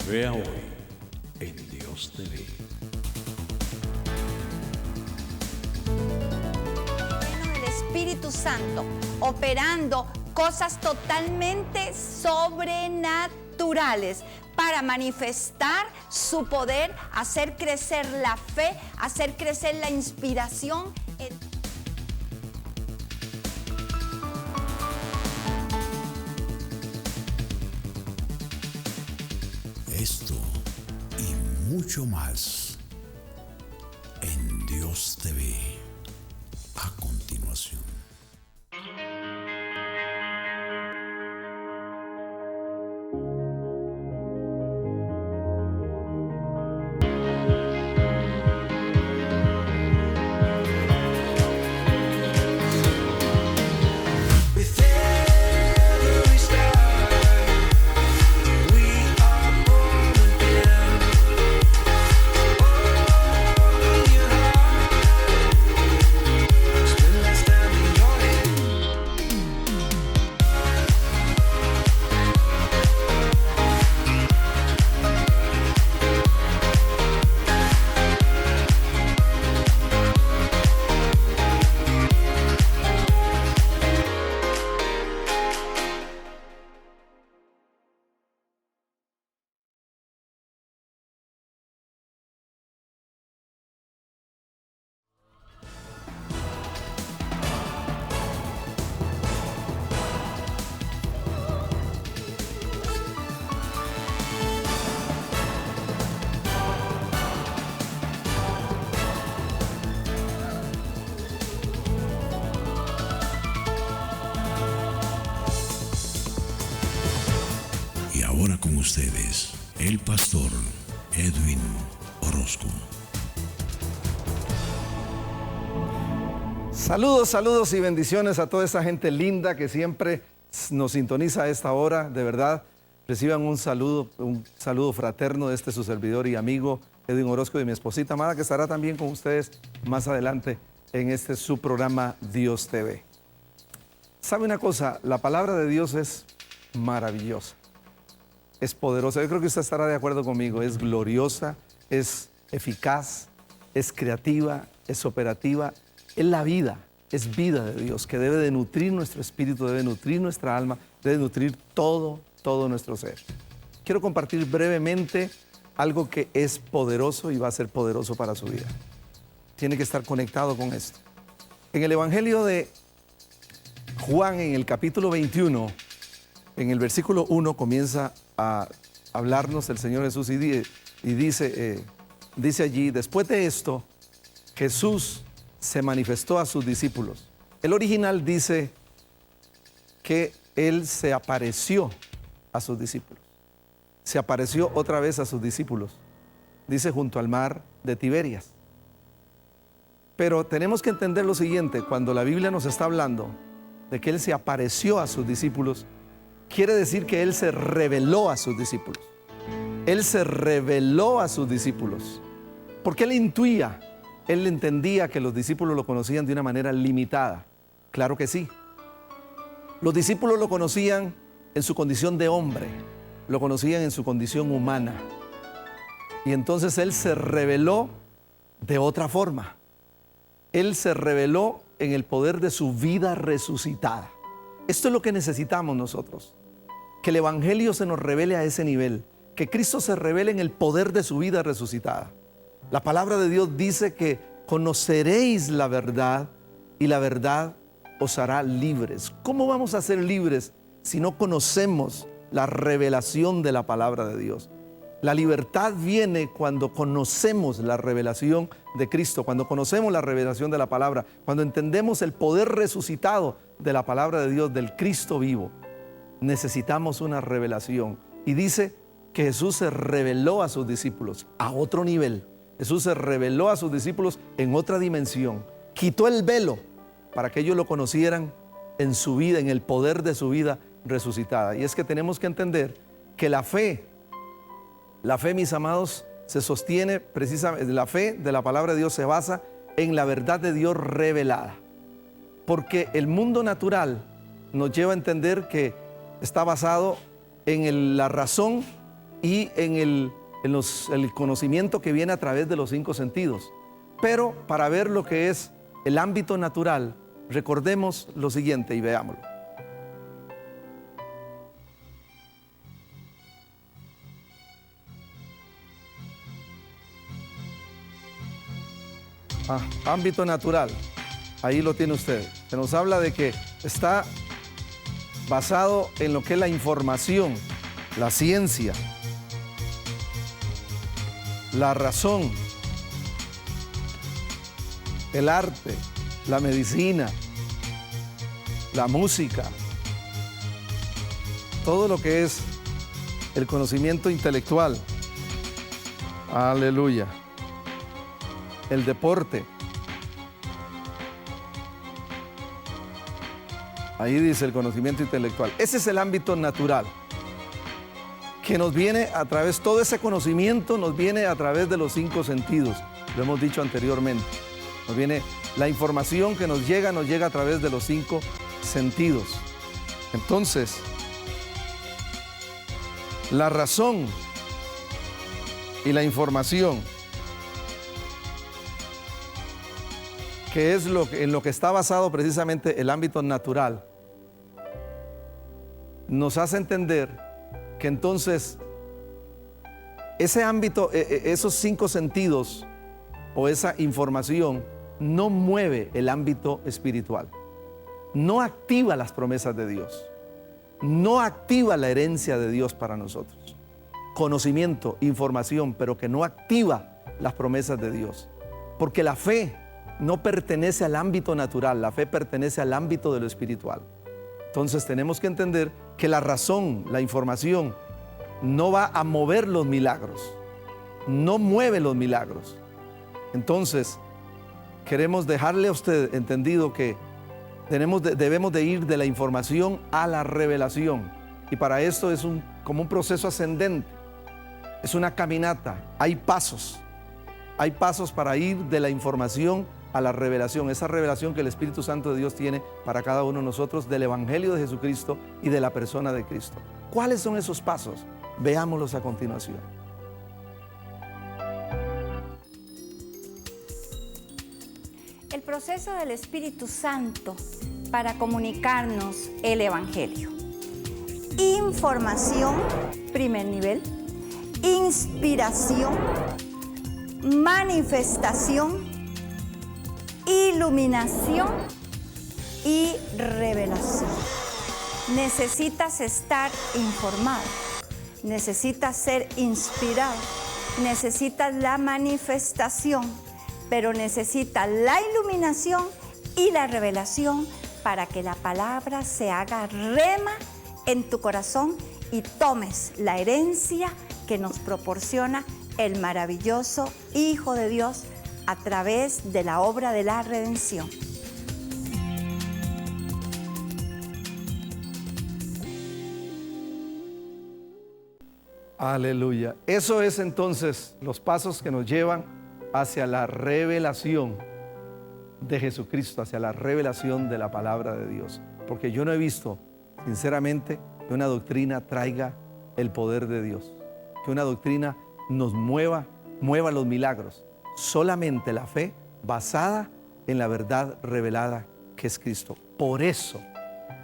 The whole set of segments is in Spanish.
Vea hoy en Dios TV. El Espíritu Santo operando cosas totalmente sobrenaturales para manifestar su poder, hacer crecer la fe, hacer crecer la inspiración. Esto y mucho más en Dios TV. A continuación. Y ahora con ustedes, el pastor Edwin Orozco. Saludos, saludos y bendiciones a toda esa gente linda que siempre nos sintoniza a esta hora. De verdad, reciban un saludo fraterno de su servidor y amigo Edwin Orozco y de mi esposita amada, que estará también con ustedes más adelante en su programa Dios TV. ¿Sabe una cosa? La palabra de Dios es maravillosa, es poderosa. Yo creo que usted estará de acuerdo conmigo. Es gloriosa, es eficaz, es creativa, es operativa. Es la vida, es vida de Dios que debe de nutrir nuestro espíritu, debe nutrir nuestra alma, debe nutrir todo nuestro ser. Quiero compartir brevemente algo que es poderoso y va a ser poderoso para su vida. Tiene que estar conectado con esto. En el Evangelio de Juan, en el capítulo 21, en el versículo 1, comienza a hablarnos el Señor Jesús y dice allí: después de esto, Jesús se manifestó a sus discípulos. El original dice que Él se apareció a sus discípulos. Se apareció otra vez a sus discípulos. Dice junto al mar de Tiberias. Pero tenemos que entender lo siguiente: cuando la Biblia nos está hablando de que Él se apareció a sus discípulos, quiere decir que Él se reveló a sus discípulos. Él se reveló a sus discípulos. Porque Él intuía, Él entendía que los discípulos lo conocían de una manera limitada. Claro que sí. Los discípulos lo conocían en su condición de hombre, lo conocían en su condición humana. Y entonces Él se reveló de otra forma. Él se reveló en el poder de su vida resucitada. Esto es lo que necesitamos nosotros. Que el Evangelio se nos revele a ese nivel. Que Cristo se revele en el poder de su vida resucitada. La palabra de Dios dice que conoceréis la verdad y la verdad os hará libres. ¿Cómo vamos a ser libres si no conocemos la revelación de la palabra de Dios? La libertad viene cuando conocemos la revelación de Cristo, cuando conocemos la revelación de la palabra, cuando entendemos el poder resucitado de la palabra de Dios, del Cristo vivo. Necesitamos una revelación. Y dice que Jesús se reveló a sus discípulos a otro nivel. Jesús se reveló a sus discípulos en otra dimensión. Quitó el velo para que ellos lo conocieran en su vida, en el poder de su vida resucitada. Y es que tenemos que entender que la fe, mis amados, se sostiene precisamente, la fe de la palabra de Dios se basa en la verdad de Dios revelada. Porque el mundo natural nos lleva a entender que está basado en la razón y en el conocimiento que viene a través de los 5 sentidos. Pero para ver lo que es el ámbito natural, recordemos lo siguiente y veámoslo. Ámbito natural, ahí lo tiene usted. Se nos habla de que está basado en lo que es la información, la ciencia, la razón, el arte, la medicina, la música, todo lo que es el conocimiento intelectual. Aleluya. El deporte. Ahí dice el conocimiento intelectual. Ese es el ámbito natural, que nos viene a través, todo ese conocimiento nos viene a través de los 5 sentidos. Lo hemos dicho anteriormente. Nos viene la información que nos llega a través de los 5 sentidos. Entonces, la razón y la información, que es en lo que está basado precisamente el ámbito natural, nos hace entender que entonces ese ámbito, esos 5 sentidos o esa información no mueve el ámbito espiritual, no activa las promesas de Dios, no activa la herencia de Dios para nosotros. Conocimiento, información, pero que no activa las promesas de Dios, porque la fe no pertenece al ámbito natural, la fe pertenece al ámbito de lo espiritual. Entonces tenemos que entender que la razón, la información, no va a mover los milagros, no mueve los milagros. Entonces, queremos dejarle a usted entendido que debemos de ir de la información a la revelación. Y para esto es como un proceso ascendente, es una caminata, hay pasos para ir de la información a la revelación, esa revelación que el Espíritu Santo de Dios tiene para cada uno de nosotros del Evangelio de Jesucristo y de la persona de Cristo. ¿Cuáles son esos pasos? Veámoslos a continuación. El proceso del Espíritu Santo para comunicarnos el Evangelio. Información, primer nivel. Inspiración, manifestación, iluminación y revelación. Necesitas estar informado, necesitas ser inspirado, necesitas la manifestación, pero necesitas la iluminación y la revelación para que la palabra se haga rema en tu corazón y tomes la herencia que nos proporciona el maravilloso Hijo de Dios a través de la obra de la redención. Aleluya. Eso es entonces los pasos que nos llevan hacia la revelación de Jesucristo, hacia la revelación de la palabra de Dios. Porque yo no he visto, sinceramente, que una doctrina traiga el poder de Dios, que una doctrina nos mueva los milagros. Solamente la fe basada en la verdad revelada que es Cristo. Por eso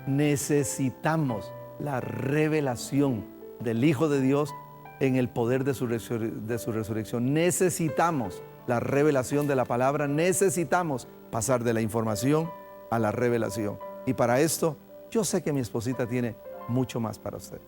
necesitamos la revelación del Hijo de Dios en el poder de su resurrección. Necesitamos la revelación de la palabra, necesitamos pasar de la información a la revelación. Y para esto, yo sé que mi esposita tiene mucho más para ustedes.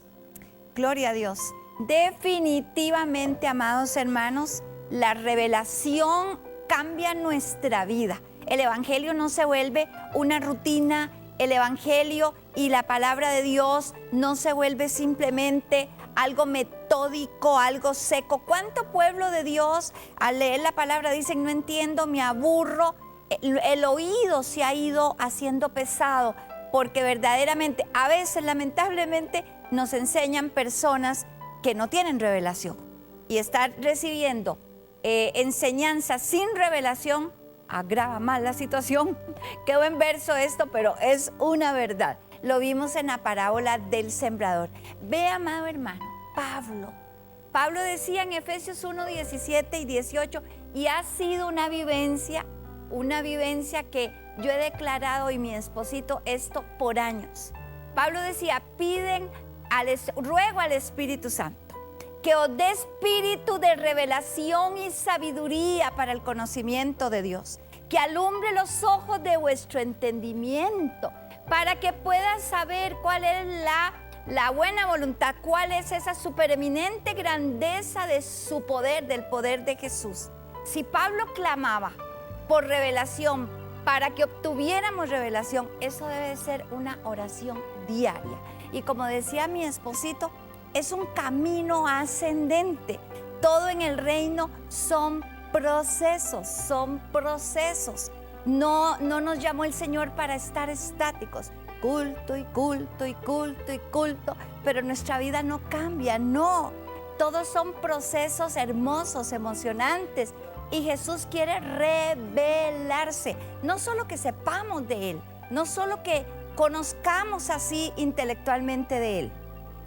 Gloria a Dios. Definitivamente, amados hermanos, la revelación cambia nuestra vida. El Evangelio no se vuelve una rutina, el Evangelio y la palabra de Dios no se vuelve simplemente algo metódico, algo seco. ¿Cuánto pueblo de Dios al leer la palabra dicen, no entiendo, me aburro? El oído se ha ido haciendo pesado porque verdaderamente, a veces lamentablemente, nos enseñan personas que no tienen revelación. Y estar recibiendo enseñanza sin revelación agrava más la situación. Quedó en verso esto, pero es una verdad. Lo vimos en la parábola del sembrador. Ve, amado hermano, Pablo Pablo decía en Efesios 1, 17 y 18, y ha sido una vivencia que yo he declarado y mi esposito esto por años. Pablo decía, ruego al Espíritu Santo que os dé espíritu de revelación y sabiduría para el conocimiento de Dios, que alumbre los ojos de vuestro entendimiento, para que puedan saber cuál es la buena voluntad, cuál es esa supereminente grandeza de su poder, del poder de Jesús. Si Pablo clamaba por revelación, para que obtuviéramos revelación, eso debe ser una oración diaria. Y como decía mi esposito, es un camino ascendente. Todo en el reino son procesos. No nos llamó el Señor para estar estáticos. Culto y culto y culto y culto, pero nuestra vida no cambia, no. Todos son procesos hermosos, emocionantes, y Jesús quiere revelarse. No solo que sepamos de Él, no solo que conozcamos así intelectualmente de Él.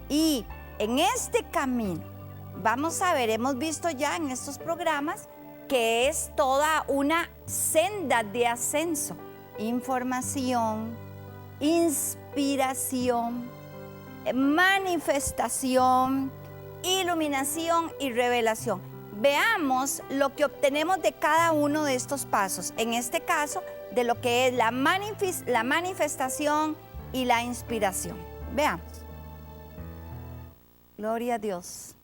Y en este camino, vamos a ver, hemos visto ya en estos programas que es toda una senda de ascenso. Información, inspiración, manifestación, iluminación y revelación. Veamos lo que obtenemos de cada uno de estos pasos. En este caso, de lo que es la manifestación y la inspiración. Veamos. Gloria a Dios.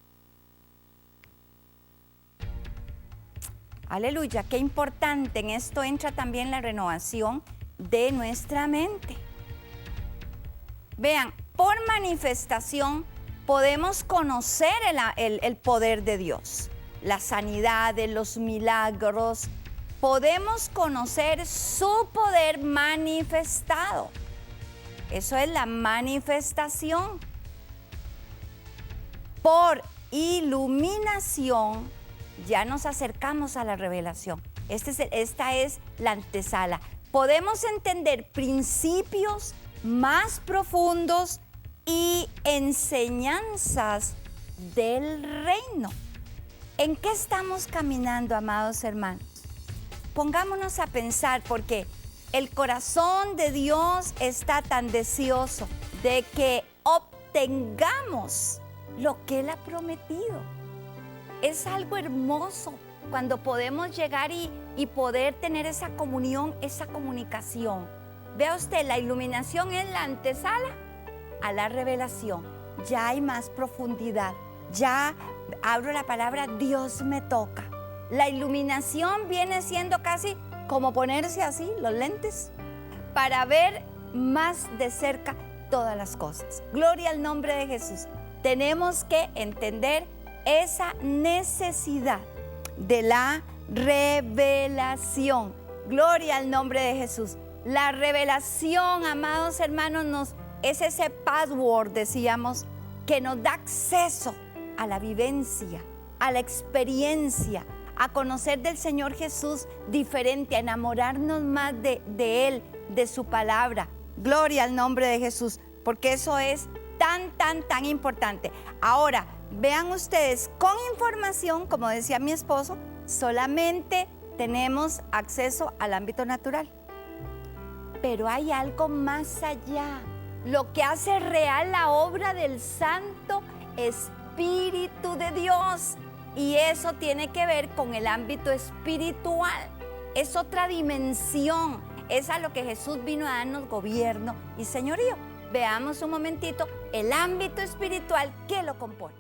Aleluya, qué importante. En esto entra también la renovación de nuestra mente. Vean, por manifestación podemos conocer el poder de Dios, la sanidad, los milagros. Podemos conocer su poder manifestado. Eso es la manifestación. Por iluminación ya nos acercamos a la revelación. Esta es la antesala. Podemos entender principios más profundos y enseñanzas del reino. ¿En qué estamos caminando, amados hermanos? Pongámonos a pensar, porque el corazón de Dios está tan deseoso de que obtengamos lo que Él ha prometido. Es algo hermoso cuando podemos llegar y poder tener esa comunión, esa comunicación. Vea usted, la iluminación es la antesala a la revelación. Ya hay más profundidad. Ya abro la palabra, Dios me toca. La iluminación viene siendo casi como ponerse así los lentes para ver más de cerca todas las cosas. Gloria al nombre de Jesús. Tenemos que entender esa necesidad de la revelación. Gloria al nombre de Jesús. La revelación, amados hermanos, es ese password, decíamos, que nos da acceso a la vivencia, a la experiencia, a conocer del Señor Jesús diferente, a enamorarnos más de Él, de su palabra. Gloria al nombre de Jesús, porque eso es tan importante. Ahora, vean ustedes, con información, como decía mi esposo, solamente tenemos acceso al ámbito natural. Pero hay algo más allá, lo que hace real la obra del Santo Espíritu de Dios. Y eso tiene que ver con el ámbito espiritual. Es otra dimensión. Es a lo que Jesús vino a darnos gobierno y señorío. Veamos un momentito el ámbito espiritual que lo compone.